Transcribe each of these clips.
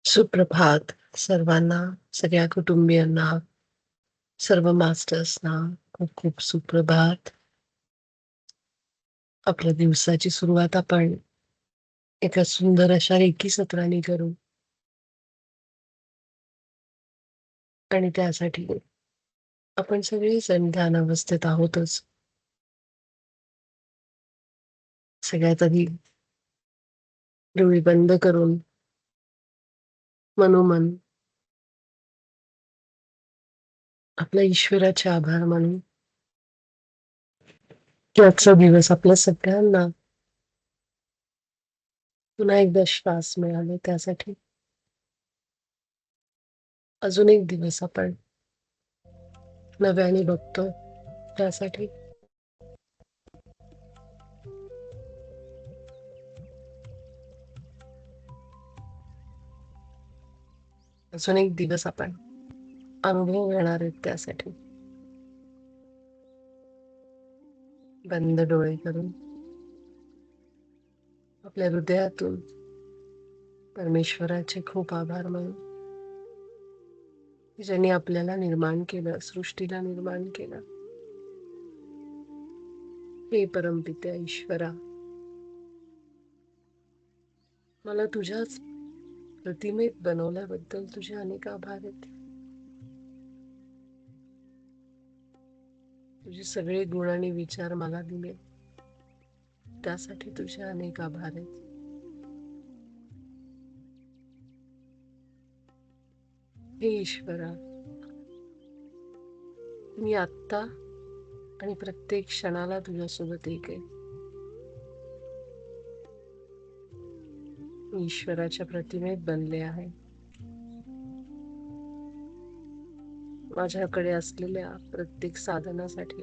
सुप्रभात सर्वांना, सगळ्या कुटुंबियांना, सर्व मास्टर्सना खूप खूप सुप्रभात. आपल्या दिवसाची सुरुवात आपण एका सुंदर अशा रेकी सत्राने करू आणि त्यासाठी आपण सगळेजण ध्यानावस्थेत आहोतच. सगळ्यात आधी डोळे बंद करून मनोमन आपल्या ईश्वराचे आभार मानू की आजचा दिवस आपल्या सगळ्यांना पुन्हा एकदा श्वास मिळाले त्यासाठी. अजून एक दिवस आपण नव्याने बघतो त्यासाठी. अजून एक दिवस आपण अनुभव घेणार आहेत त्यासाठी. बंद डोळे करून आपल्या हृदयातून परमेश्वराचे खूप आभार मानू की ज्यांनी आपल्याला निर्माण केलं, सृष्टीला निर्माण केलं. हे परमपित्या ईश्वरा, मला तुझ्याच प्रतिमेत बनवल्याबद्दल तुझे अनेक आभार आहेत. तुझे सगळे गुण आणि विचार मला दिले त्यासाठी तुझे अनेक आभार आहेत. हे ईश्वरा, मी आत्ता आणि प्रत्येक क्षणाला तुझ्यासोबत एक आहे. मी ईश्वराच्या प्रतिमेत बनले आहे. माझ्याकडे असलेल्या प्रत्येक साधनासाठी,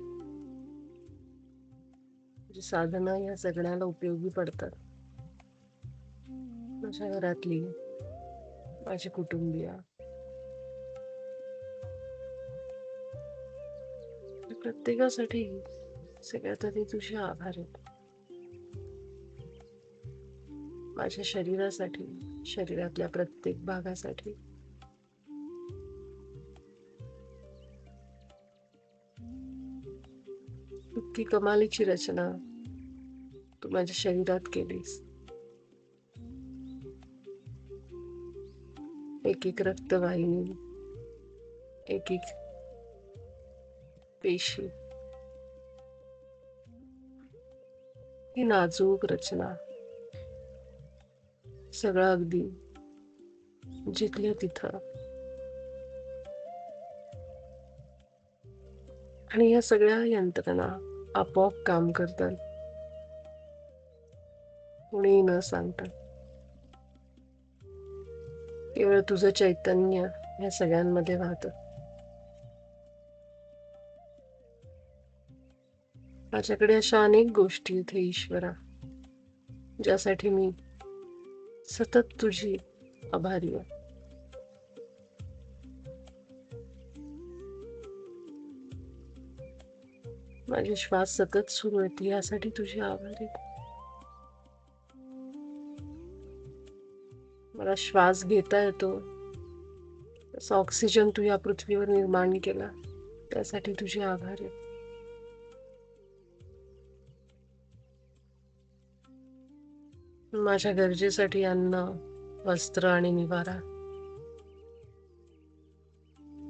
जी साधना या जगण्याला उपयोगी पडतात, माझ्या घरातली, माझे कुटुंबीय, प्रत्येकासाठी सगळ्यात आधी तुझे आभार आहेत. माझ्या शरीरासाठी, शरीरातल्या प्रत्येक भागासाठी, इतकी कमालीची रचना तू माझ्या शरीरात केलीस. एक एक रक्तवाहिनी, एक एक पेशी, ही नाजूक रचना, सगळं अगदी जिथल्या तिथं. आणि या सगळ्या यंत्रणा आपोआप काम करतात, कोणी न सांगता. केवळ तुझं चैतन्य या सगळ्यांमध्ये वाहतं. माझ्याकडे अशा अनेक गोष्टी आहेत हे ईश्वरा, ज्यासाठी मी सतत तुझी आभारी आहे. माझे श्वास सतत सुरू आहेत यासाठी तुझी आभारी आहे. मला श्वास घेता येतो, तसा ऑक्सिजन तू या पृथ्वीवर निर्माण केला त्यासाठी तुझी आभारी आहे. माझ्या गरजेसाठी अन्न, वस्त्र आणि निवारा,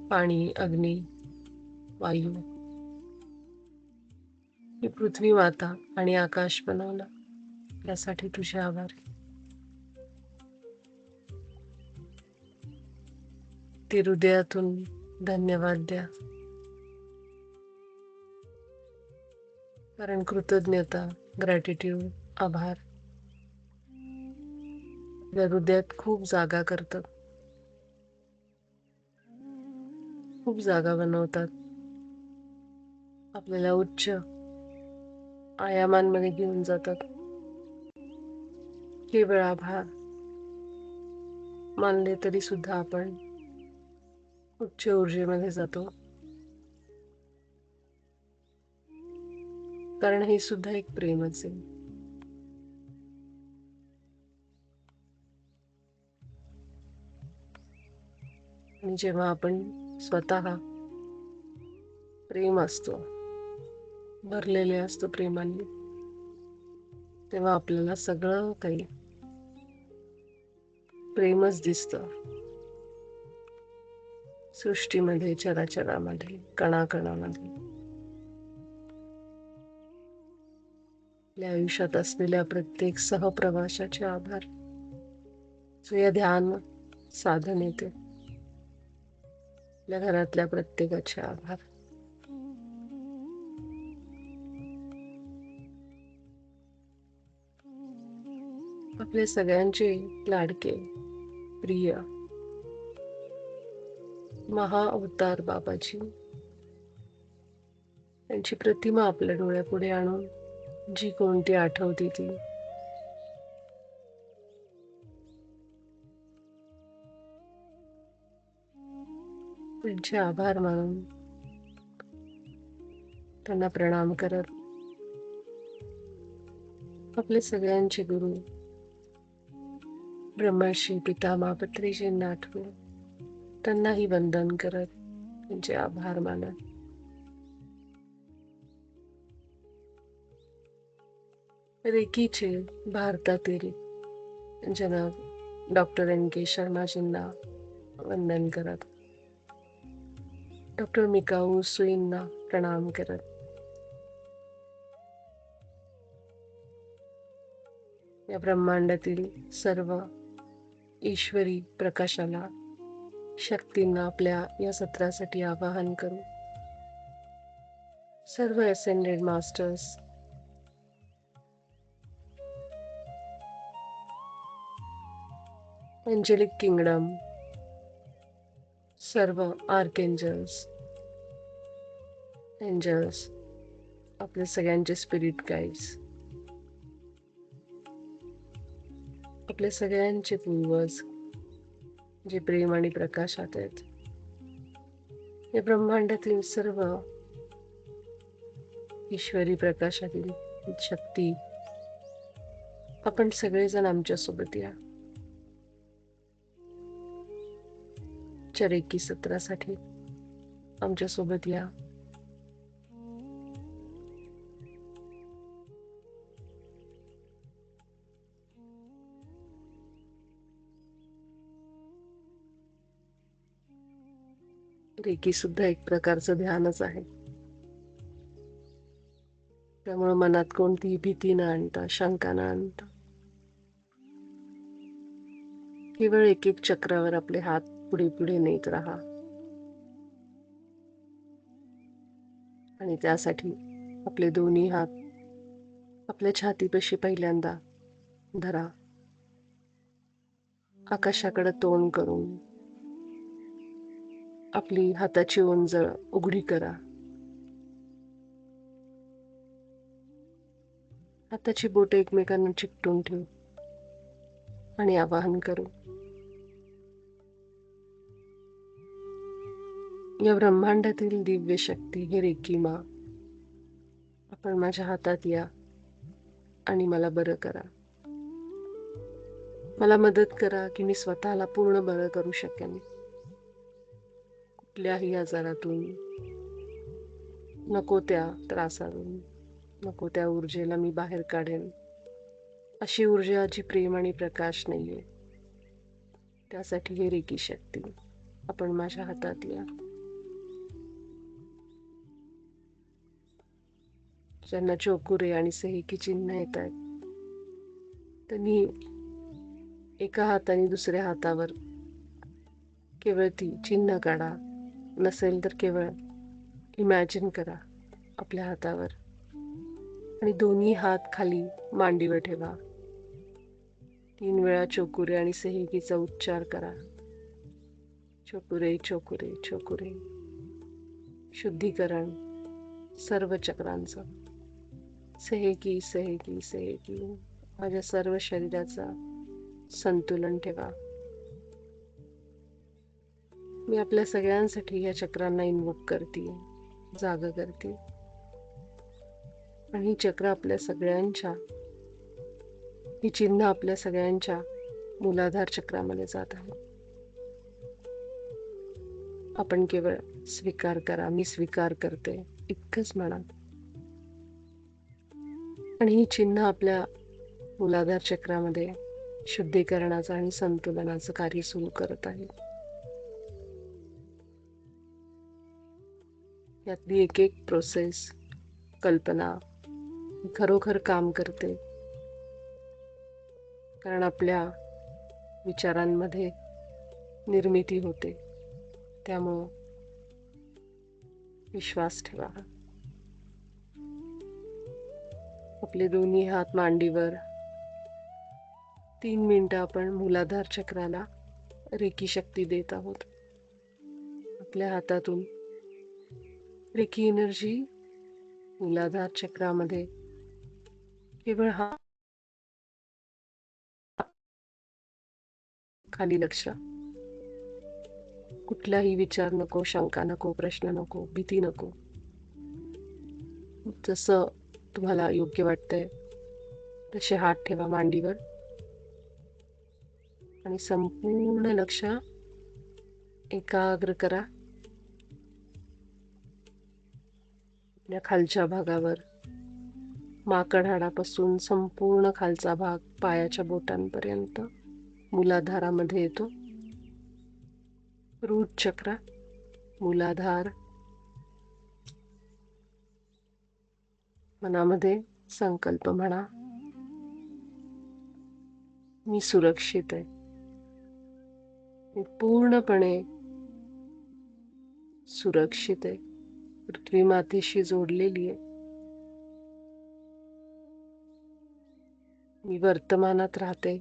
पाणी, अग्नी, वायू, ही पृथ्वी माता आणि आकाश बनवला यासाठी तुझे आभार. ते हृदयातून धन्यवाद द्या, कारण कृतज्ञता, ग्रॅटिट्यूड, आभार या हृदयात खूप जागा करतात, खूप जागा बनवतात, आपल्याला उच्च आयामांमध्ये घेऊन जातात. केवळ आभार मानले तरी सुद्धा आपण उच्च ऊर्जेमध्ये जातो, कारण हे सुद्धा एक प्रेमच आहे. आणि जेव्हा आपण स्वतः प्रेम असतो, भरलेले असतो प्रेमाने, तेव्हा आपल्याला सगळं काही प्रेमच दिसतं. सृष्टीमध्ये, चराचरामध्ये, कणाकणामध्ये, आपल्या आयुष्यात असलेल्या प्रत्येक सहप्रवाशाचे आभार. जो या ध्यान साधनेत आपल्या घरातल्या प्रत्येकाचे आभार. आपले सगळ्यांचे लाडके प्रिय महाअवतार बाबाजी, त्यांची प्रतिमा आपल्या डोळ्यापुढे आणून जी कोणती आठवते ती त्यांचे आभार मानून त्यांना प्रणाम करत आपले सगळ्यांचे गुरु ब्रह्मर्षी पितामह पत्रीजींना आठवून त्यांनाही वंदन करत त्यांचे आभार मानत रेकीचे भारतातील जनाब डॉक्टर NK शर्माजींना वंदन करत, डॉक्टर मिकाऊ सुईंना प्रणाम करत, या ब्रह्मांडातील सर्व ईश्वरी प्रकाशाला, शक्तींना आपल्या या सत्रासाठी आवाहन करू. सर्व असेंडेड मास्टर्स, एंजेलिक किंगडम, सर्व आर्कएंजल्स, एंजल्स, आपले सगळ्यांचे स्पिरिट गाईड्स, आपले सगळ्यांचे पूर्वज जे प्रेम आणि प्रकाशात आहेत, या ब्रह्मांडातील सर्व ईश्वरी प्रकाशातील शक्ती, आपण सगळेजण आमच्या सोबत या. रेकी सत्रासाठी आमच्या सोबत या. रेकी सुद्धा एक प्रकारचं ध्यानच आहे. त्यामुळे मनात कोणतीही भीती न आणता, शंका न आणता, केवळ एक एक चक्रावर आपले हात पुढे पुढे नेत राहा. आणि त्यासाठी आपले दोन्ही हात आपल्या छातीपाशी पहिल्यांदा धरा. आकाशाकडे तोंड करून आपली हाताची ओंजळ उघडी करा. हाताची बोटे एकमेकांना चिकटून ठेवू आणि आवाहन करू. या ब्रह्मांडातील दिव्य शक्ती, हे रेकी माँ, आपण माझ्या हातात या आणि मला बरं करा. मला मदत करा की मी स्वतःला पूर्ण बरं करू शकेन. कुठल्याही आजारातून, नको त्या त्रासातून, नको त्या ऊर्जेला मी बाहेर काढेन. अशी ऊर्जा जी प्रेम आणि प्रकाश नाहीये, त्यासाठी हे रेकी शक्ती आपण माझ्या हातात या. ज्यांना चोकुरे आणि सहेकी चिन्ह येत आहेत, त्यांनी एका हाताने दुसऱ्या हातावर केवळ ती चिन्ह काढा. नसेल तर केवळ इमॅजिन करा आपल्या हातावर आणि दोन्ही हात खाली मांडीवर ठेवा. 3 वेळा चोकुरे आणि सहेकीचा उच्चार करा. चोकुरे चोकुरे चोकुरे. शुद्धीकरण सर्व चक्रांचं. सहेकी सहेकी सहेकी. माझ्या सर्व शरीराचा संतुलन ठेवा. मी आपल्या सगळ्यांसाठी या चक्रांना इन्वोक करते, जाग करते. आणि ही चक्र आपल्या सगळ्यांच्या, ही चिन्ह आपल्या सगळ्यांच्या मूलाधार चक्रामध्ये जात आहे. आपण केवळ स्वीकार करा, मी स्वीकार करते इतकंच म्हणा. आणि ही चिन्ह आपल्या मूलाधार चक्रामध्ये शुद्धीकरणाचं आणि संतुलनाचं कार्य सुरू करत आहे. यातली एक एक प्रोसेस, कल्पना खरोखर काम करते. कारण आपल्या विचारांमध्ये निर्मिती होते. त्यामुळं विश्वास ठेवा. आपले दोन्ही हात मांडीवर 3 मिनिटं आपण मूलाधार चक्राला रेकी शक्ती देत आहोत. आपल्या हातातून रेकी एनर्जी मूलाधार चक्रामध्ये केवळ हा खाली लक्ष. कुठलाही विचार नको, शंका नको, प्रश्न नको, भीती नको. जसं तुम्हाला योग्य वाटतंय तसे हात ठेवा मांडीवर आणि संपूर्ण लक्ष एकाग्र करा आपल्या खालच्या भागावर. माकड हाडापासून संपूर्ण खालचा भाग पायाच्या बोटांपर्यंत मूलाधारामध्ये येतो. रूट चक्र, मूलाधार. मनामध्ये संकल्प म्हणा, मी सुरक्षित आहे, मी पूर्णपणे सुरक्षित आहे, पृथ्वी मातेशी जोडलेली आहे, मी वर्तमानात राहते.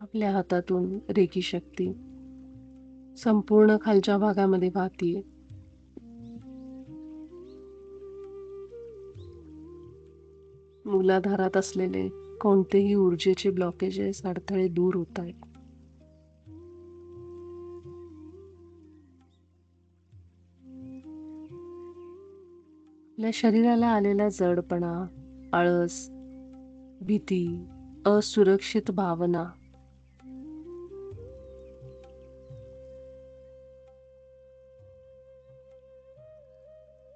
आपल्या हातातून रेकी शक्ती संपूर्ण खालच्या भागामध्ये वाहतीये. मूलाधारात असलेले कोणतेही ऊर्जेचे ब्लॉकेजेस, अडथळे दूर होत आहेत. आपल्या शरीराला आलेला जडपणा, आळस, भीती, असुरक्षित भावना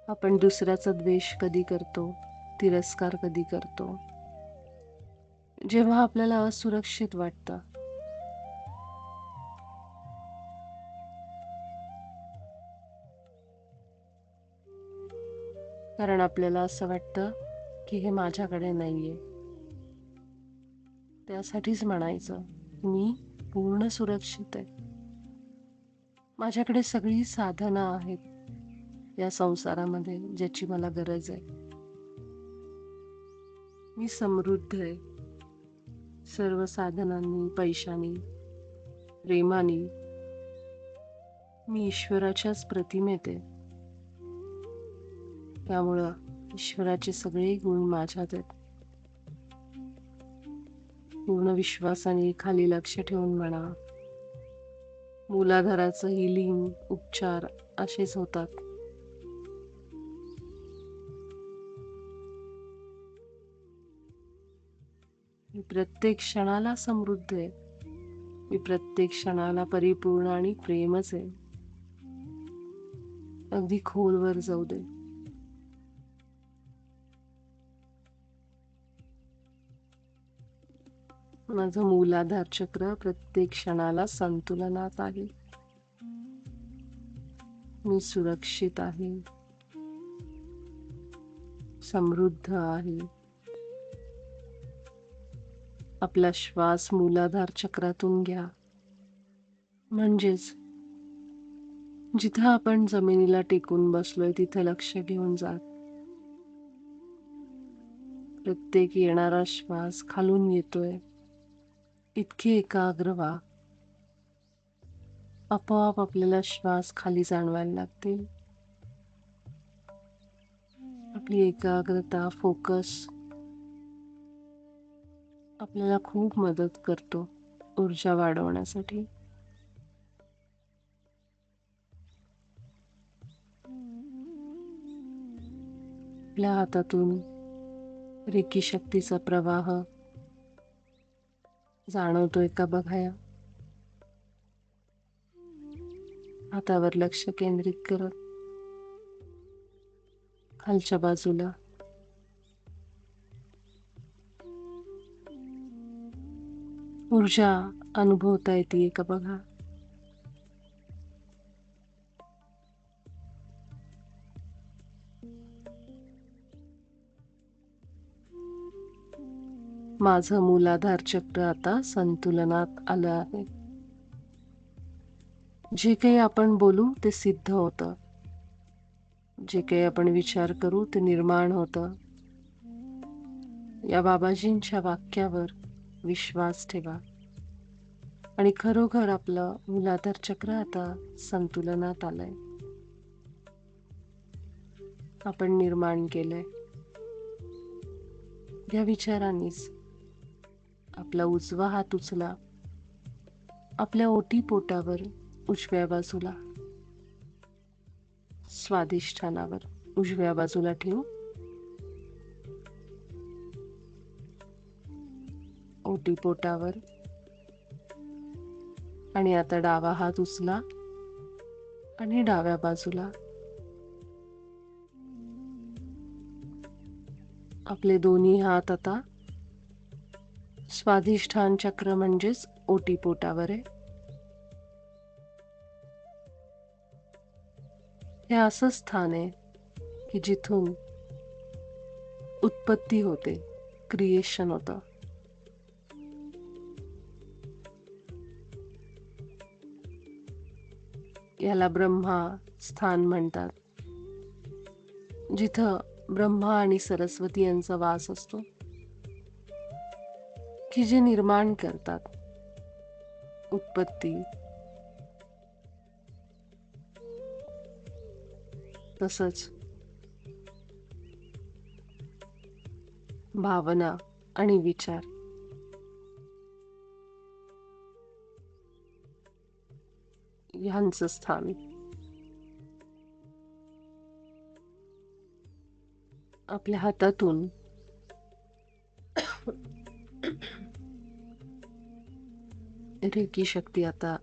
आपण दुसऱ्याचा द्वेष कधी करतो, तिरस्कार कधी करतो, जेव्हा आपल्याला असुरक्षित वाटतं. कारण आपल्याला असं वाटतं की हे माझ्याकडे नाहीये. त्यासाठीच म्हणायचं, मी पूर्ण सुरक्षित आहे, माझ्याकडे सगळी साधनं आहेत या संसारामध्ये ज्याची मला गरज आहे. मी समृद्ध आहे, सर्व साधनांनी, पैशानी, प्रेमानी. मी ईश्वराच्याच प्रतिमेत आहे. त्यामुळं ईश्वराचे सगळे गुण माझ्यात आहेत. पूर्ण विश्वासाने खाली लक्ष ठेवून म्हणा. मूलाधाराचं हिलिंग, उपचार असेच होतात. मी प्रत्येक क्षणाला समृद्ध आहे, मी प्रत्येक क्षणाला परिपूर्ण आणि प्रेमच आहे. अगदी खोलवर जाऊ दे. माझं मूलाधार चक्र प्रत्येक क्षणाला संतुलनात आहे. मी सुरक्षित आहे, समृद्ध आहे. आपला श्वास मूलाधार चक्रातून घ्या. म्हणजेच जिथं आपण जमिनीला टेकून बसलोय तिथं लक्ष घेऊन जा. प्रत्येक येणारा श्वास खालून येतोय इतके एकाग्र व्हा. आपोआप आपल्याला श्वास खाली जाणवायला लागतील. आपली एकाग्रता, फोकस आपल्याला खूप मदत करतो ऊर्जा वाढवण्यासाठी. आपल्या हातातून रेकी शक्तीचा प्रवाह जाणवतोय का बघा. हातावर लक्ष केंद्रित करत खालच्या बाजूला ऊर्जा अनुभवता येते का बघा. माझं मूलाधार चक्र आता संतुलनात आलं आहे. जे काही आपण बोलू ते सिद्ध होतं. जे काही आपण विचार करू ते निर्माण होतं. या बाबाजींच्या वाक्यावर विश्वास ठेवा आणि खरोखर आपलं मूलाधार चक्र आता संतुलनात आलंय. आपण निर्माण केलंय. या विचारांनीच आपला उजवा हात उचला. आपल्या ओटीपोटावर उजव्या बाजूला, स्वादिष्ठानावर उजव्या बाजूला ठेवू. ओटीपोटावर. आणि आता डावा हात उचला आणि डाव्या बाजूला. आपले दोन्ही हात आता स्वादिष्ठान चक्र म्हणजेच ओटीपोटावर आहे. हे असं स्थान आहे की जिथून उत्पत्ती होते, क्रिएशन होतं. याला ब्रह्मा स्थान म्हणतात, जिथं ब्रह्मा आणि सरस्वती यांचा वास असतो, की जे निर्माण करतात उत्पत्ती. तसंच भावना आणि विचार ह्यांचं स्थान. आपल्या हातातून रेकी शक्ती आता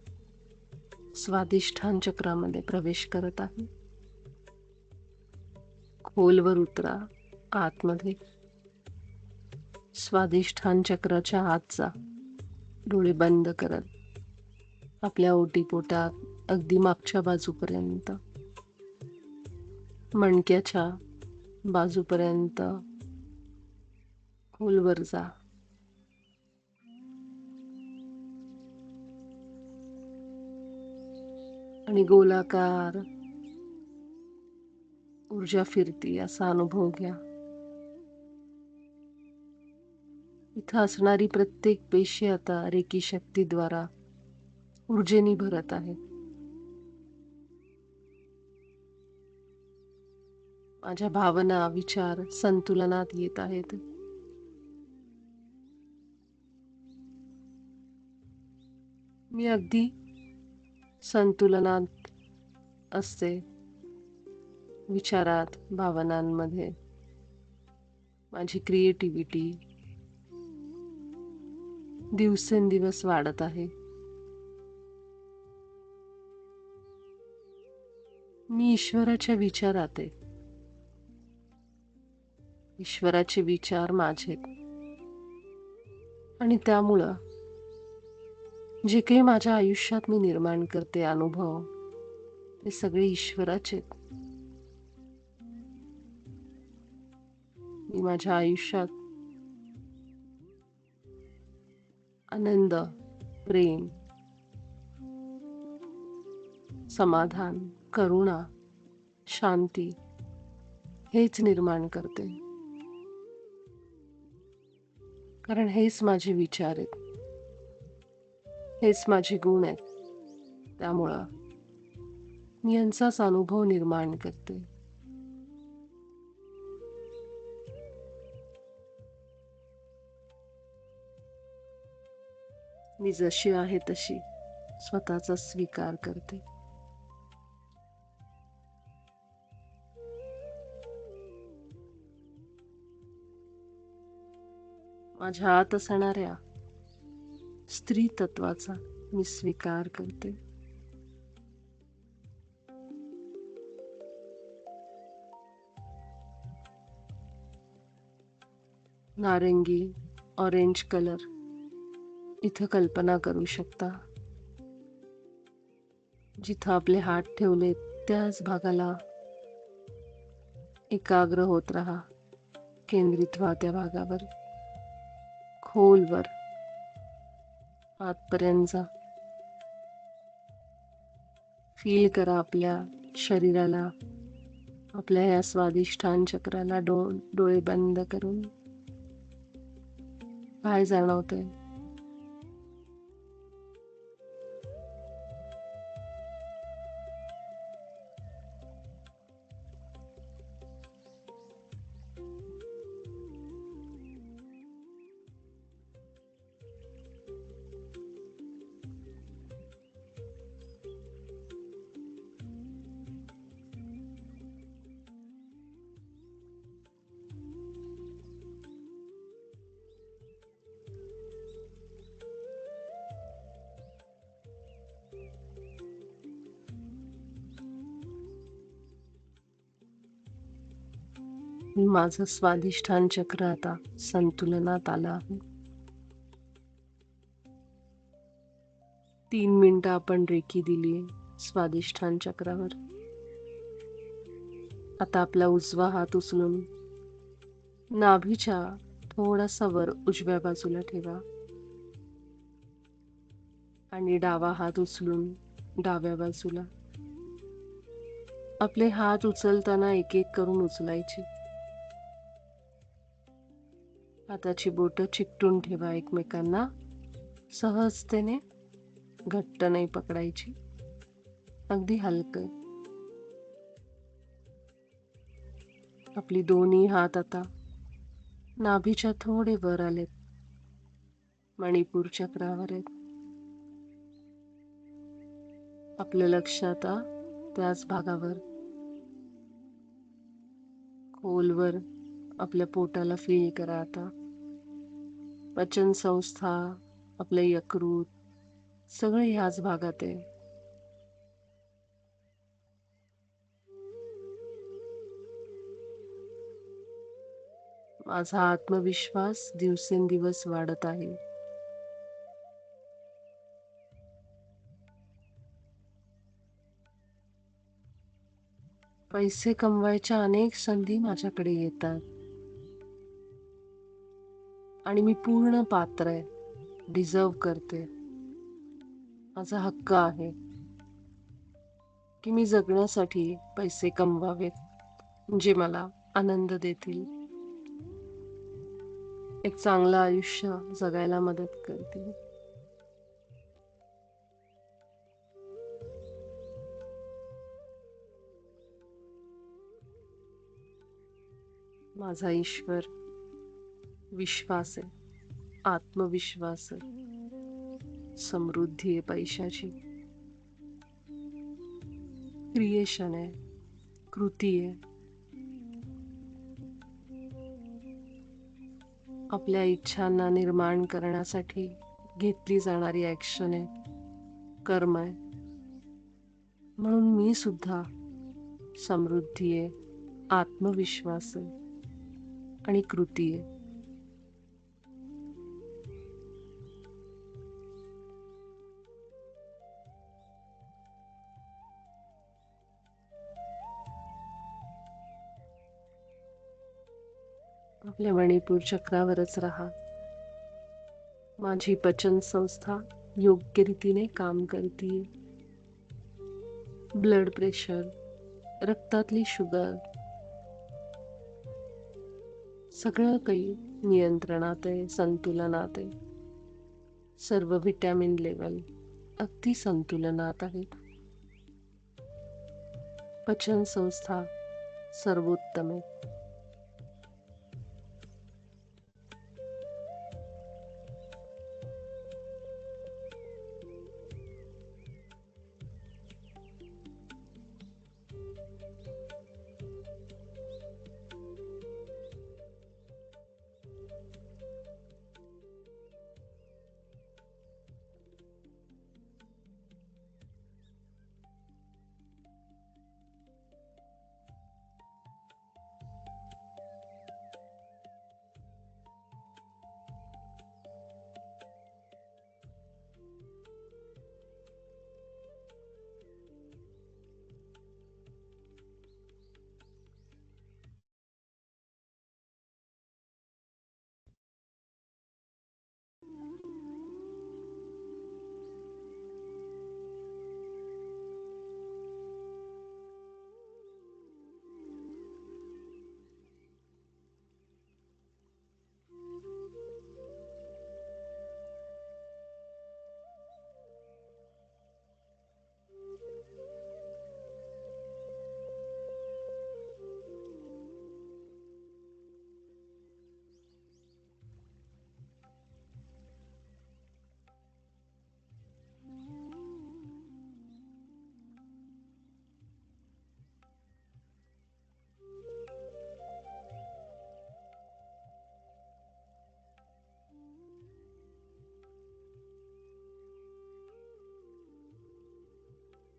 स्वादिष्ठान चक्रामध्ये प्रवेश करत आहे. खोलवर उतरा आतमध्ये. स्वादिष्ठान चक्राच्या आत जा. डोळे बंद करत आपल्या ओटीपोटात अगदी मागच्या बाजूपर्यंत, मणक्याच्या बाजूपर्यंत खोलवर जा. आणि गोलाकार ऊर्जा फिरती असा अनुभव घ्या. इथं असणारी प्रत्येक पेशी आता रेकी शक्तीद्वारा ऊर्जेने भरत आहे. माझ्या भावना, विचार संतुलनात येत आहेत. मी अगदी संतुलनात असते. विचारात, भावनांमध्ये माझी क्रिएटिव्हिटी दिवसेंदिवस वाढत आहे. मी ईश्वराच्या विचारात आहे. ईश्वराचे विचार माझेत आणि त्यामुळं जे काही माझ्या आयुष्यात मी निर्माण करते अनुभव, ते सगळे ईश्वराचे. मी माझ्या आयुष्यात आनंद, प्रेम, समाधान, करुणा, शांती हेच निर्माण करते. कारण हेच माझे विचार आहेत, हेच माझे गुण आहेत. त्यामुळं मी यांचाच अनुभव निर्माण करते. मी जशी आहे तशी स्वतःचा स्वीकार करते. माझ्या आत असणाऱ्या स्त्री तत्वाचा मी स्वीकार करते. नारंगी, ऑरेंज कलर इथं कल्पना करू शकता. जिथं आपले हात ठेवले त्याच भागाला एकाग्र होत राहा. केंद्रित व्हा त्या भागावर, खोलवर आतपर्यंत जा. फील करा आपल्या शरीराला, आपल्या या स्वादिष्ठान चक्राला. डोळे बंद करून काय जाणवतंय? माझं स्वादिष्ठान चक्र आता संतुलनात आलं आहे. 3 मिनिटं आपण रेकी दिली स्वादिष्ठान चक्रावर. आता आपला उजवा हात उचलून नाभीच्या थोडासा वर उजव्या बाजूला ठेवा आणि डावा हात उचलून डाव्या बाजूला. आपले हात उचलताना एक एक करून उचलायचे. हाताची बोटं चिकटून ठेवा एकमेकांना. सहजतेने, घट्ट नाही पकडायची, अगदी हलकं. आपली दोन्ही हात आता नाभीच्या थोडे वर आलेत, मणिपूर चक्रावर आहेत. आपलं लक्ष आता त्याच भागावर, खोलवर आपल्या पोटाला फील करा. आता पचन संस्था, आपलं यकृत सगळं ह्याच भागात आहे. माझा आत्मविश्वास दिवसेंदिवस वाढत आहे. पैसे कमवायच्या अनेक संधी माझ्याकडे येतात आणि मी पूर्ण पात्र आहे, डिझर्व करते. माझा हक्क आहे की मी जगण्यासाठी पैसे कमवावेत जे मला आनंद देतील, एक चांगलं आयुष्य जगायला मदत करतील. माझा ईश्वर विश्वास आहे, आत्मविश्वास आहे, समृद्धी आहे पैशाची, क्रिएशन आहे, कृती आहे. आपल्या इच्छांना निर्माण करण्यासाठी घेतली जाणारी ऍक्शन आहे, कर्म आहे. म्हणून मी सुद्धा समृद्धी आहे, आत्मविश्वास आहे आणि कृती आहे. आपल्या मणिपूर चक्रावरच राहा. माझी पचन संस्था योग्य रीतीने काम करते. ब्लड प्रेशर, रक्तातली शुगर सगळं काही नियंत्रणात आहे, संतुलनात आहे. सर्व व्हिटॅमिन लेवल अगदी संतुलनात आहेत. पचन संस्था सर्वोत्तम आहे.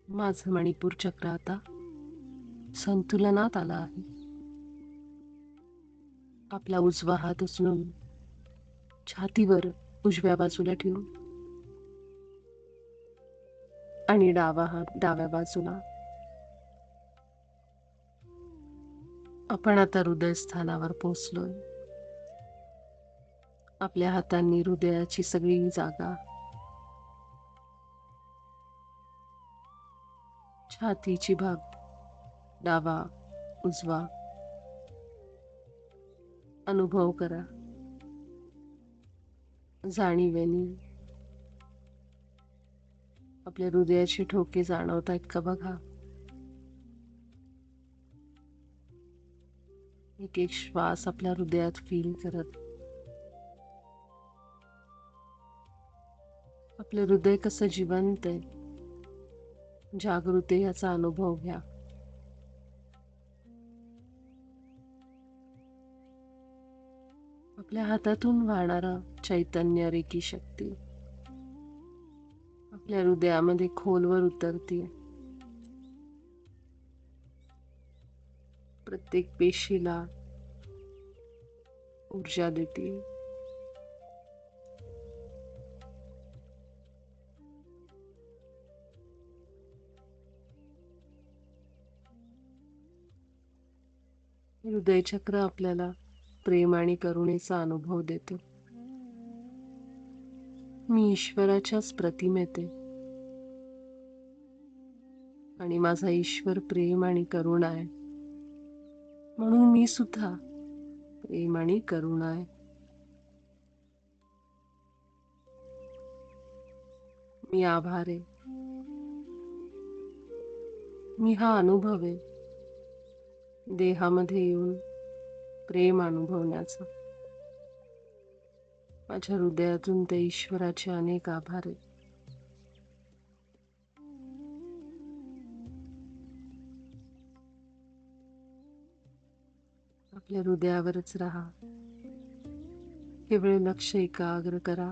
माझं मणिपूर चक्र आता संतुलनात आला आहे. आपला उजवा हात उचलून छातीवर उजव्या बाजूला ठेवू आणि डावा हात डाव्या बाजूला. आपण आता हृदयस्थानावर पोहोचलोय. आपल्या हातांनी हृदयाची सगळी जागा, छातीची भाग, डावा उजवा अनुभव करा. जाणीवेनी आपल्या हृदयाचे ठोके जाणवत आहेत का बघा. एक एक श्वास आपल्या हृदयात फील करत आपलं हृदय कसं जिवंत आहे, जागृत आहे याचा अनुभव घ्या. आपल्या हातातून वाहणारा चैतन्य रेकी शक्ती आपल्या हृदयामध्ये खोलवर उतरते. प्रत्येक पेशीला ऊर्जा देते. हृदय चक्र आपल्याला प्रेम आणि करुणेचा अनुभव देते. मी ईश्वराच्याच प्रतिमेत आहे आणि माझा ईश्वर प्रेम आणि करुणा आहे, म्हणून मी सुद्धा प्रेम आणि करुणा आहे. मी आभार आहे. मी हा अनुभव आहे देहामध्ये येऊन प्रेम अनुभवण्याचा. माझ्या हृदयातून त्या ईश्वराचे अनेक आभार आहेत. आपल्या हृदयावरच राहा. केवळ लक्ष एकाग्र करा.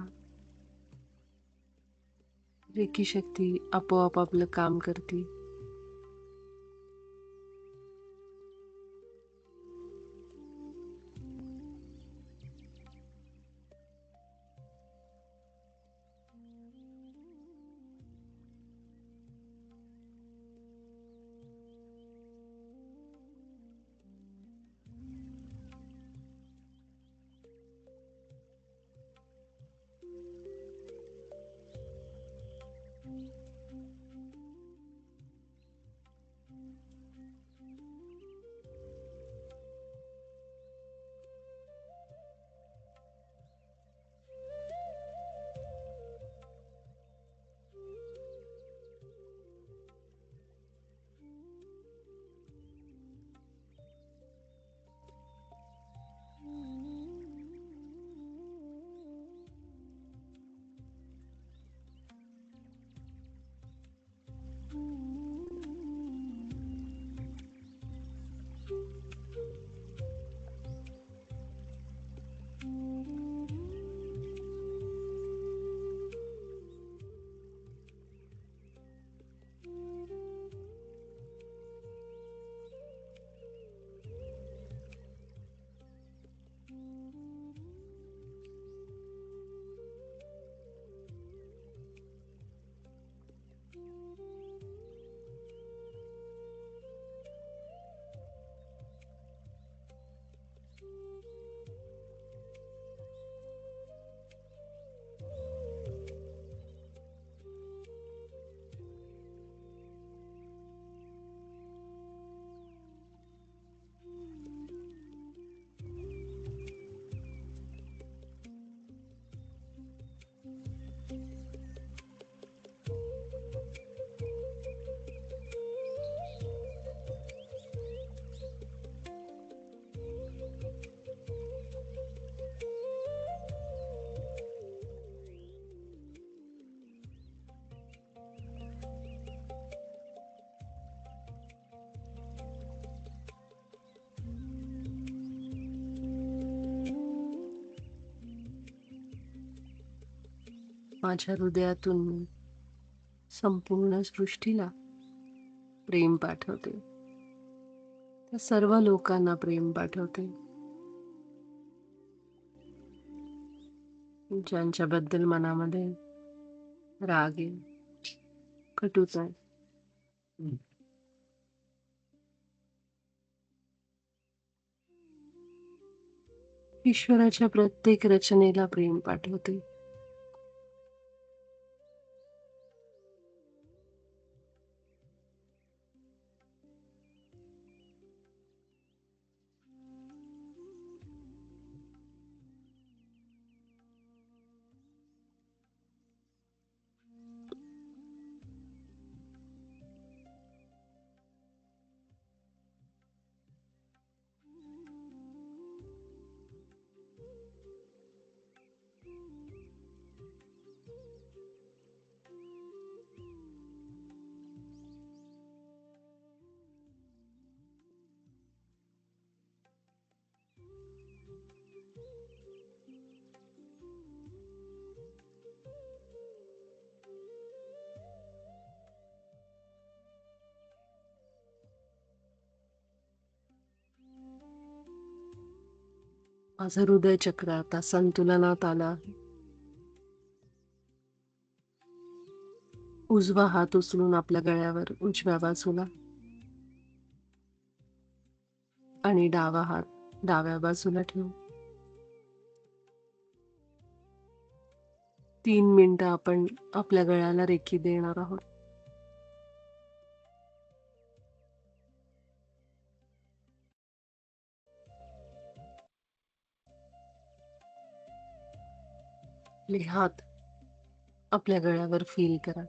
रेकी शक्ती आपोआप आपलं काम करते. माझ्या हृदयातून मी संपूर्ण सृष्टीला प्रेम पाठवते. त्या सर्व लोकांना प्रेम पाठवते ज्यांच्याबद्दल मनामध्ये राग आहे, कटुता आहे. ईश्वराच्या प्रत्येक रचनेला प्रेम पाठवते. माझं हृदय चक्र आता संतुलनात आलं आहे. उजवा हात उचलून आपल्या गळ्यावर उजव्या बाजूला आणि डावा हात डाव्या बाजूला ठेवू. 3 मिनिटं आपण आपल्या गळ्याला रेखी देणार आहोत. आपले हात आपल्या गळ्यावर फील करा.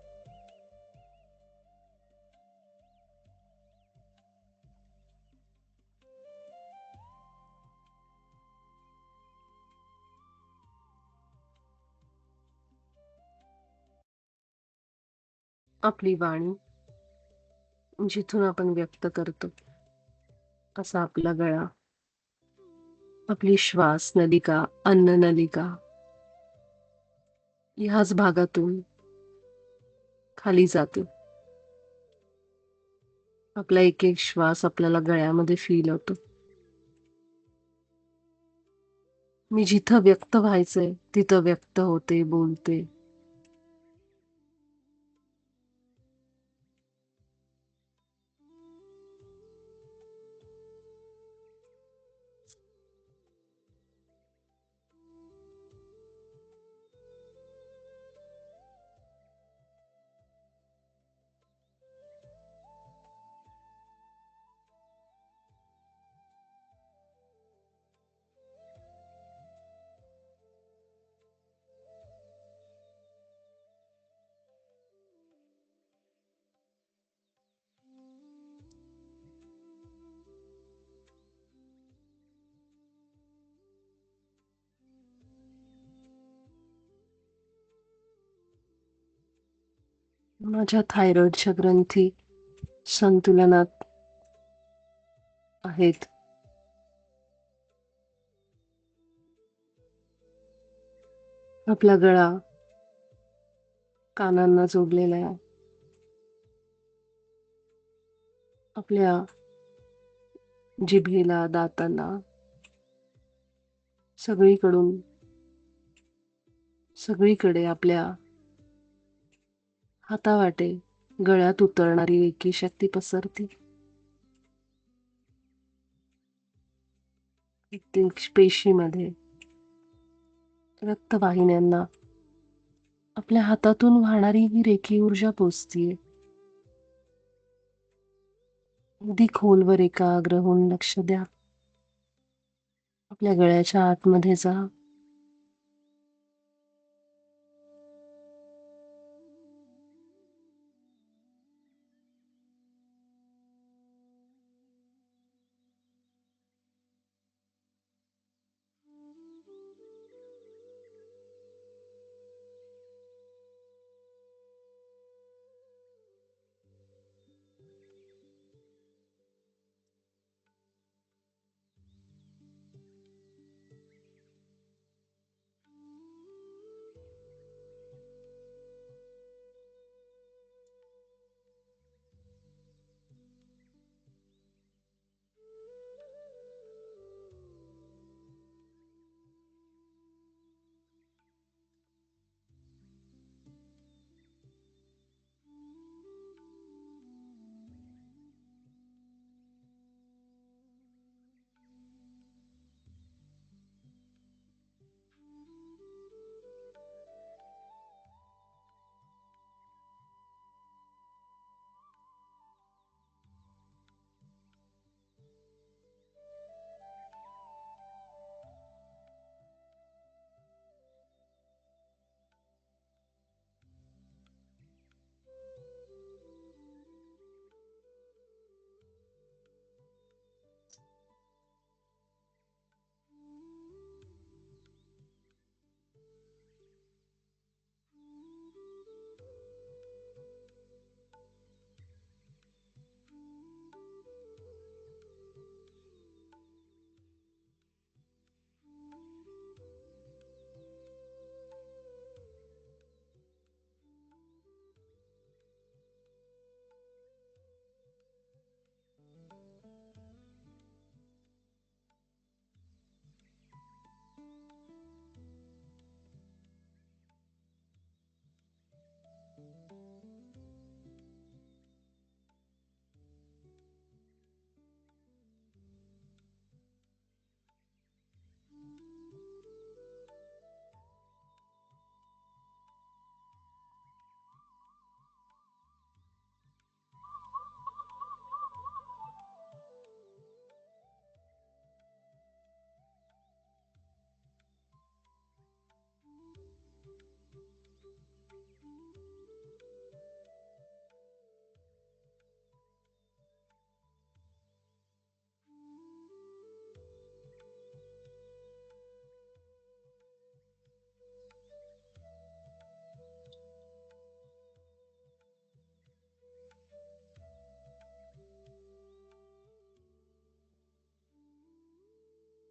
आपली वाणी जिथून आपण व्यक्त करतो असा आपला गळा, आपली श्वास नलिका, अन्न नलिका ह्याच भागातून खाली जातो. आपला एक एक श्वास आपल्याला गळ्यामध्ये फील होतो. मी जिथं व्यक्त व्हायचंय तिथं व्यक्त होते, बोलते. माझ्या थायरॉइडच्या ग्रंथी संतुलनात आहेत. आपला गळा कानांना जोडलेला आहे. आपल्या जिभेला, दातांना सगळीकडे आपल्या हातावाटे गळ्यात उतरणारी रेकी शक्ती पसरते. प्रत्येक पेशीमध्ये, रक्तवाहिन्यांना आपल्या हातातून वाहणारी ही रेखी ऊर्जा पोचतीये. अगदी खोलवर एकाग्र होऊन लक्ष द्या. आपल्या गळ्याच्या आतमध्ये जा.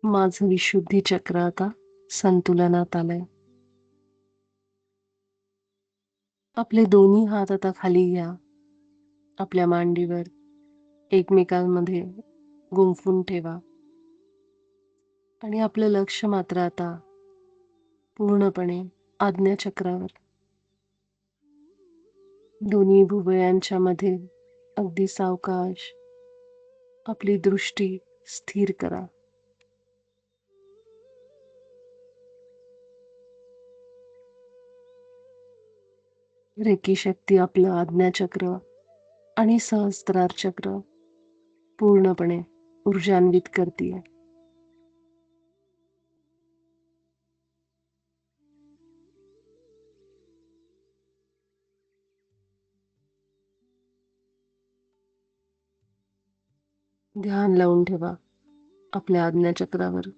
माझं विशुद्धी चक्र आता संतुलनात आलंय. आपले दोन्ही हात आता खाली घ्या. आपल्या मांडीवर एकमेकांमध्ये गुंफून ठेवा आणि आपलं लक्ष मात्र आता पूर्णपणे आज्ञाचक्रावर. दोन्ही भुवयांच्या मध्ये अगदी सावकाश आपली दृष्टी स्थिर करा. रेकी शक्ती आपलं आज्ञाचक्र आणि सहस्त्रार चक्र पूर्णपणे ऊर्जान्वित करते. ध्यान लावून ठेवा आपल्या आज्ञाचक्रावर.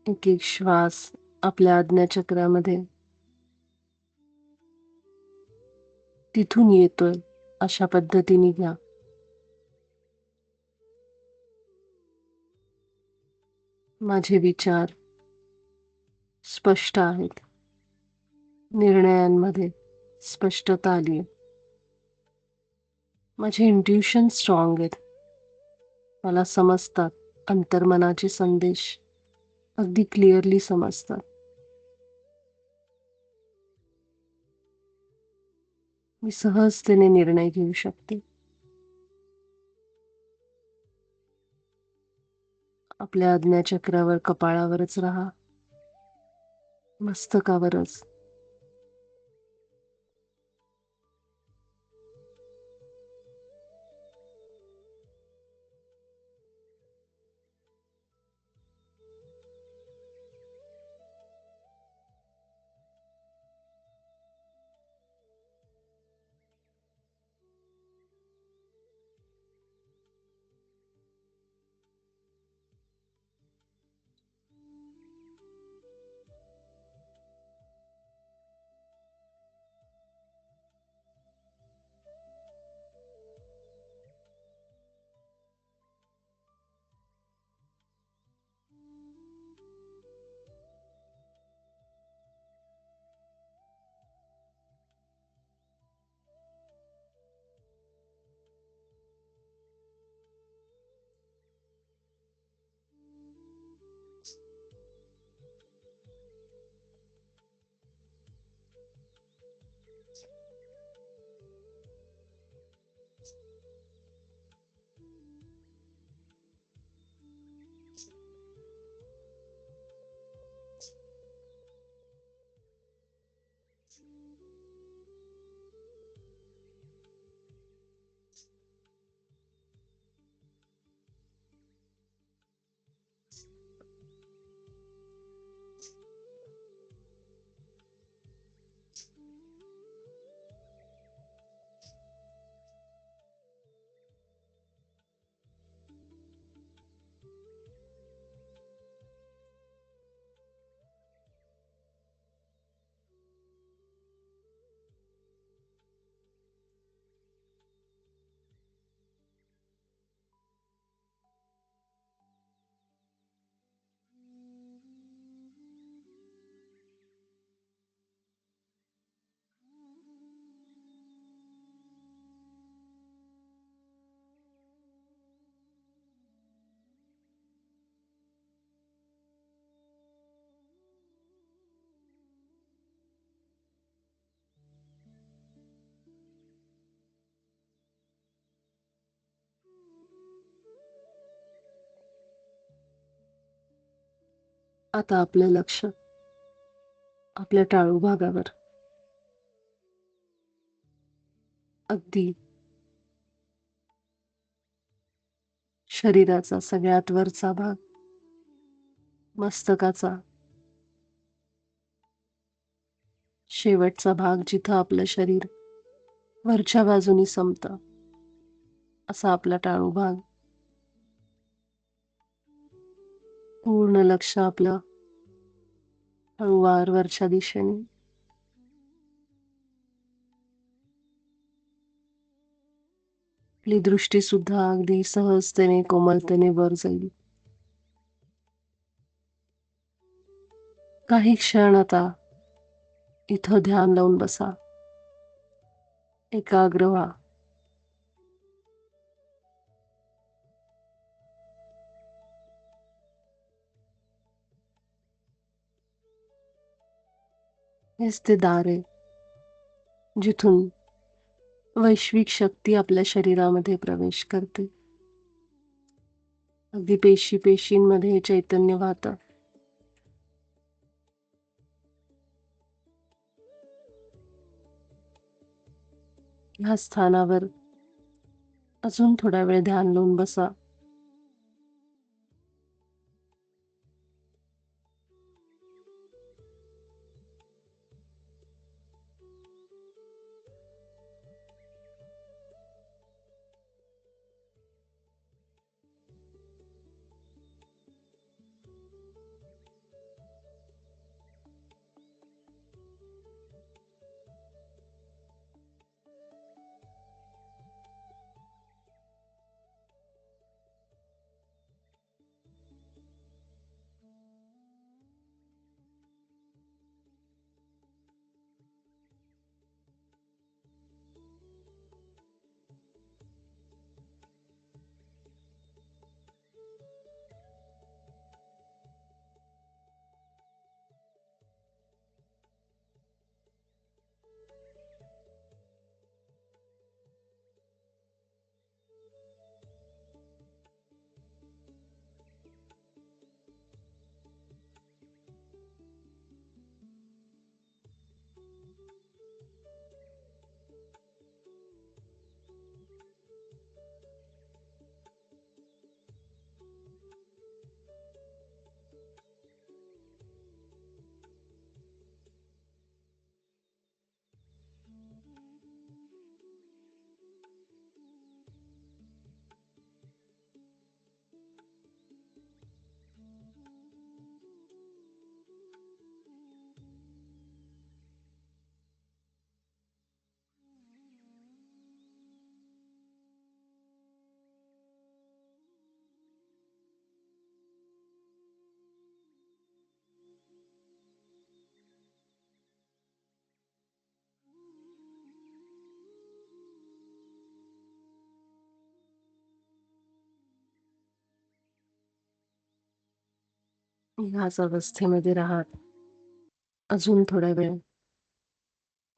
एक एक श्वास आपल्या आज्ञाचक्रामध्ये तिथून येतोय अशा पद्धतीने घ्या. माझे विचार स्पष्ट आहेत. निर्णयांमध्ये स्पष्टता आली. माझे इंट्युशन स्ट्रॉंग आहेत. मला समजतात. अंतर्मनाचे संदेश अगदी क्लिअरली समजतात. मी सहजतेने निर्णय घेऊ शकते. आपल्या आज्ञाचक्रावर कपाळावरच राहा, मस्तकावरच. आता आपलं लक्ष आपल्या टाळू भागावर, अगदी शरीराचा सगळ्यात वरचा भाग, मस्तकाचा शेवटचा भाग, जिथं आपलं शरीर वरच्या बाजूनी संपतं, असा आपला टाळू भाग. पूर्ण लक्ष आपलं हळूवार वरच्या दिशेने. आपली दृष्टी सुद्धा अगदी सहजतेने कोमलतेने वर जाईल. काही क्षण आता इथं ध्यान लावून बसा. एकाग्र व्हा. हेच ते दार आहे जिथून वैश्विक शक्ती आपल्या शरीरामध्ये प्रवेश करते. अगदी पेशींमध्ये हे चैतन्य वाहतं. ह्या स्थानावर अजून थोडा वेळ ध्यान लावून बसा. ह्याच अवस्थेमध्ये राहत अजून थोडा वेळ,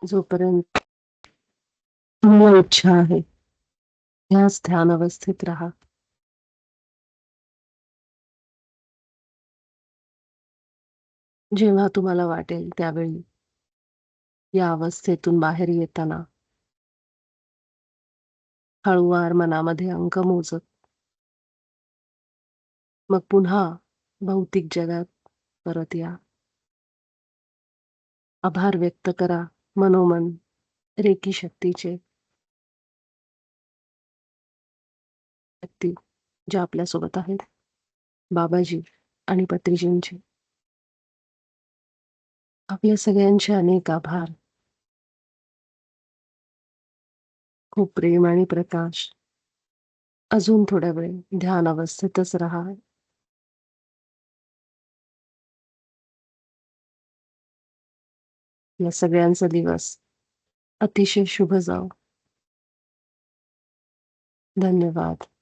जोपर्यंत तुम्हाला इच्छा आहे ह्याच ध्यान अवस्थेत राहा. जेव्हा तुम्हाला वाटेल त्यावेळी या अवस्थेतून बाहेर येताना हळूवार मनामध्ये अंक मोजत मग पुन्हा भौतिक जगात परत या. आभार व्यक्त करा मनोमन रेकी शक्तीचे, शक्ती ज्या आपल्यासोबत आहेत, बाबाजी आणि पत्रीजींचे. आपल्या सगळ्यांचे अनेक आभार. खूप प्रेम आणि प्रकाश. अजून थोडा वेळ ध्यान अवस्थेतच राहा. या सगळ्यांचा दिवस अतिशय शुभ जाओ. धन्यवाद.